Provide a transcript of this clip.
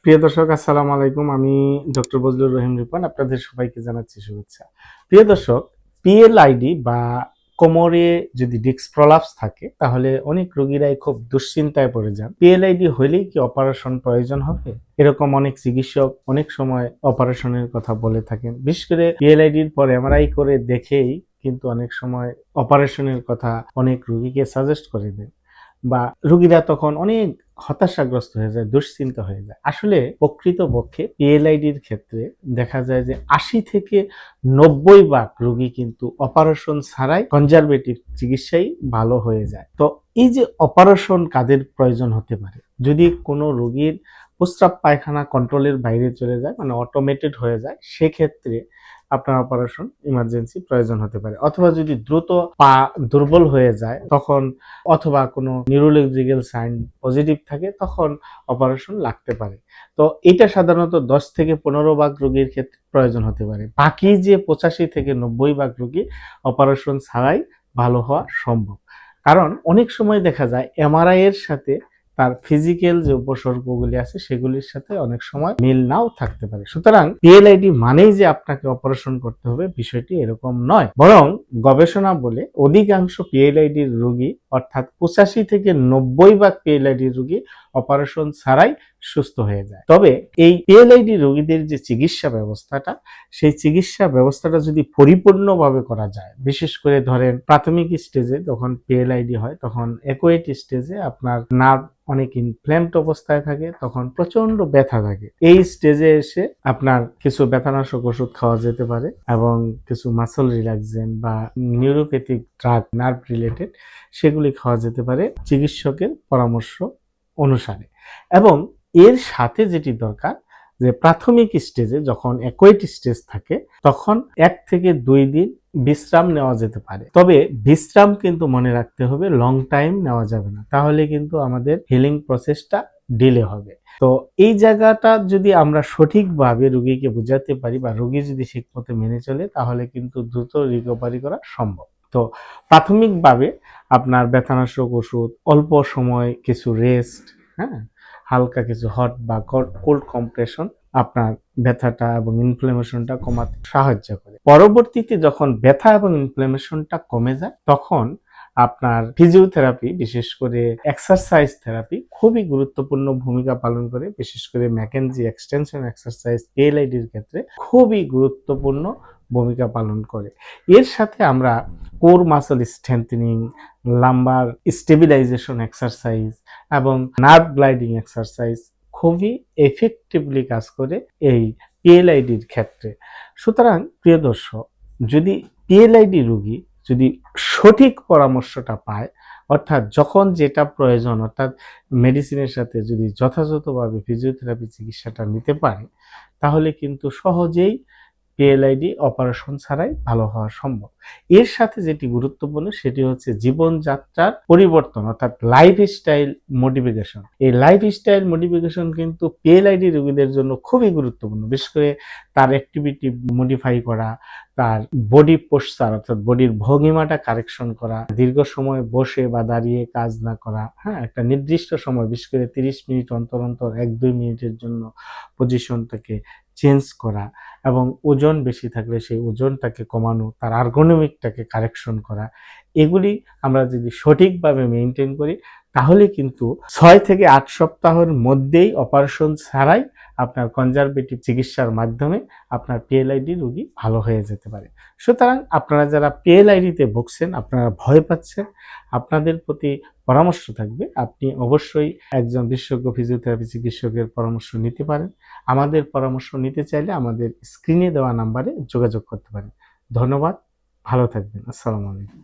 প্রিয় দর্শক, আসসালামু আলাইকুম। আমি ডক্টর বজলুর রহিম রিপন, আপনাদের সবাইকে জানাচ্ছি শুভেচ্ছা। প্রিয় দর্শক, পিএলআইডি বা কোমরে যদি ডিস্ক প্রলাপস থাকে তাহলে অনেক রোগীরাই খুব দুশ্চিন্তায় পড়ে যান। পিএলআইডি হলেই কি অপারেশন প্রয়োজন হবে? এরকম অনেক চিকিৎসক অনেক সময় অপারেশনের কথা বলে থাকেন। বিশেষ করে পিএলআইডির পর এমআরআই করে দেখেই কিন্তু অনেক সময় অপারেশনের কথা অনেক রোগীকে সাজেস্ট করে দেন, বা রোগীরা তখন অনেক হতাশাগ্রস্ত হয়ে যায়, দুশ্চিন্তা হয়ে যায়। আসলে প্রকৃতপক্ষে পিএলআইডির ক্ষেত্রে দেখা যায় যে 80 থেকে 90 ভাগ রোগী কিন্তু অপারেশন ছাড়াই কনজারভেটিভ চিকিৎসাই ভালো হয়ে যায়। তো এই যে অপারেশন কাদের প্রয়োজন হতে পারে? যদি কোনো রোগীর প্রস্রাব পায়খানা কন্ট্রোলের বাইরে চলে যায়, মানে অটোমেটেড হয়ে যায়, সেক্ষেত্রে আপনার অপারেশন ইমার্জেন্সি প্রয়োজন হতে পারে। অথবা যদি দ্রুত পা দুর্বল হয়ে যায় তখন, অথবা কোনো নিউরোলজিক্যাল সাইন পজিটিভ থাকে, তখন অপারেশন লাগতে পারে। তো এটা সাধারণত 10 থেকে 15 ভাগ রোগীর ক্ষেত্রে প্রয়োজন হতে পারে। বাকি যে 85 থেকে 90 ভাগ রোগী অপারেশন ছাড়াই ভালো হওয়া সম্ভব। কারণ অনেক সময় দেখা যায় এমআরআই এর সাথে তার ফিজিক্যাল যে উপসর্গগুলি আছে সেগুলির সাথে অনেক সময় মিল নাও থাকতে পারে। সুতরাং পিএলআইডি মানেই যে আপনাকে অপারেশন করতে হবে, বিষয়টি এরকম নয়। বরং গবেষণা বলে অধিকাংশ পিএলআইডির রোগী, অর্থাৎ 85 থেকে 90 ভাগ পিএলআইডির রোগী অপারেশন ছাড়াই সুস্থ হয়ে যায়। তবে এই পিএলআইডি রোগীদের যে চিকিৎসা ব্যবস্থাটা, সেই চিকিৎসা ব্যবস্থাটা যদি পরিপূর্ণভাবে করা যায়, বিশেষ করে ধরেন প্রাথমিক স্টেজে যখন পিএলআইডি হয় তখন অ্যাকুয়েট স্টেজে আপনার নার্ভ অনেক ইনফ্ল্যামড অবস্থায় থাকে, তখন প্রচন্ড ব্যথা থাকে। এই স্টেজে এসে আপনার কিছু ব্যথানাশক ওষুধ খাওয়া যেতে পারে এবং কিছু মাসল রিল্যাক্সেন্ট বা নিউরোপ্যাথিক ড্রাগ নার্ভ রিলেটেড সেগুলি খাওয়া যেতে পারে চিকিৎসকের পরামর্শ অনুসারে। এবং এর সাথে যেটি দরকার, যে প্রাথমিক স্টেজে যখন অ্যাকুয়েট স্টেজ থাকে তখন 1 থেকে 2 দিন বিশ্রাম নেওয়া যেতে পারে। তবে বিশ্রাম কিন্তু মনে রাখতে হবে লং টাইম নেওয়া যাবে না, তাহলে কিন্তু আমাদের হিলিং প্রসেসটা ডিলে হবে। তো এই জায়গাটা যদি আমরা সঠিকভাবে রোগীকে বোঝাতে পারি বা রোগী যদি ঠিকমতো মেনে চলে, তাহলে কিন্তু দ্রুত রিকভারি করা সম্ভব। তো প্রাথমিকভাবে আপনার ব্যথানাশক ওষুধ, অল্প সময় কিছু রেস্ট, হ্যাঁ, হালকা কিছু হট বা কোল্ড কম্প্রেশন আপনার ব্যথাটা এবং ইনফ্লামেশনটা কমাতে সাহায্য করে। পরবর্তীতে যখন ব্যথা এবং ইনফ্লামেশনটা কমে যায় তখন আপনার ফিজিওথেরাপি, বিশেষ করে এক্সারসাইজ থেরাপি খুবই গুরুত্বপূর্ণ ভূমিকা পালন করে। বিশেষ করে ম্যাকেনজি এক্সটেনশন এক্সারসাইজ পিএলআইডির ক্ষেত্রে খুবই গুরুত্বপূর্ণ ভূমিকা পালন করে। এর সাথে আমরা core muscle strengthening, lumber stabilisation exercise এবং নার্ভ গ্লাইডিং এক্সারসাইজ খুবই এফেক্টিভলি কাজ করে এই পিএলআইডির ক্ষেত্রে। সুতরাং প্রিয় দর্শক, যদি পিএলআইডি রোগী যদি সঠিক পরামর্শটা পায়, অর্থাৎ যখন যেটা প্রয়োজন, অর্থাৎ মেডিসিনের সাথে যদি যথাযথভাবে ফিজিওথেরাপি চিকিৎসাটা নিতে পারে, তাহলে কিন্তু সহজেই পিএলআইডি অপারেশন ছাড়াই ভালো হওয়া সম্ভব। এর সাথে যেটি গুরুত্বপূর্ণ সেটি হচ্ছে জীবনযাত্রার পরিবর্তন, অর্থাৎ লাইফস্টাইল মডিফিকেশন। এই লাইফস্টাইল মডিফিকেশন কিন্তু পিএলআইডি রোগীদের জন্য খুবই গুরুত্বপূর্ণ। বিশেষ করে তার অ্যাক্টিভিটি মডিফাই করা, তার বডি পোশ্চার অর্থাৎ বডির ভঙ্গিমাটা কারেকশন করা, দীর্ঘ সময় বসে বা দাঁড়িয়ে কাজ না করা, হ্যাঁ, একটা নির্দিষ্ট সময় বিশেষ করে 30 মিনিট অন্তর অন্তর 1-2 মিনিটের জন্য পজিশনটাকে চেঞ্জ করা, এবং ওজন বেশি থাকলে সেই ওজনটাকে কমানো, তার আর্গোনমিকটাকে কারেকশন করা, এগুলি আমরা যদি সঠিকভাবে মেনটেন করি তাহলে কিন্তু 6 থেকে 8 সপ্তাহের মধ্যেই অপারেশন ছাড়াই আপনার কনজারভেটিভ চিকিৎসার মাধ্যমে আপনার পিএলআইডি রোগী ভালো হয়ে যেতে পারে। সুতরাং আপনারা যারা পিএলআইডিতে ভুগছেন, আপনারা ভয় পাচ্ছেন, আপনাদের প্রতি পরামর্শ থাকবে আপনি অবশ্যই একজন বিশেষজ্ঞ ফিজিওথেরাপি চিকিৎসকের পরামর্শ নিতে পারেন। আমাদের পরামর্শ নিতে চাইলে আমাদের স্ক্রিনে দেওয়া নাম্বারে যোগাযোগ করতে পারেন। ধন্যবাদ, ভালো থাকবেন। আসসালামু আলাইকুম।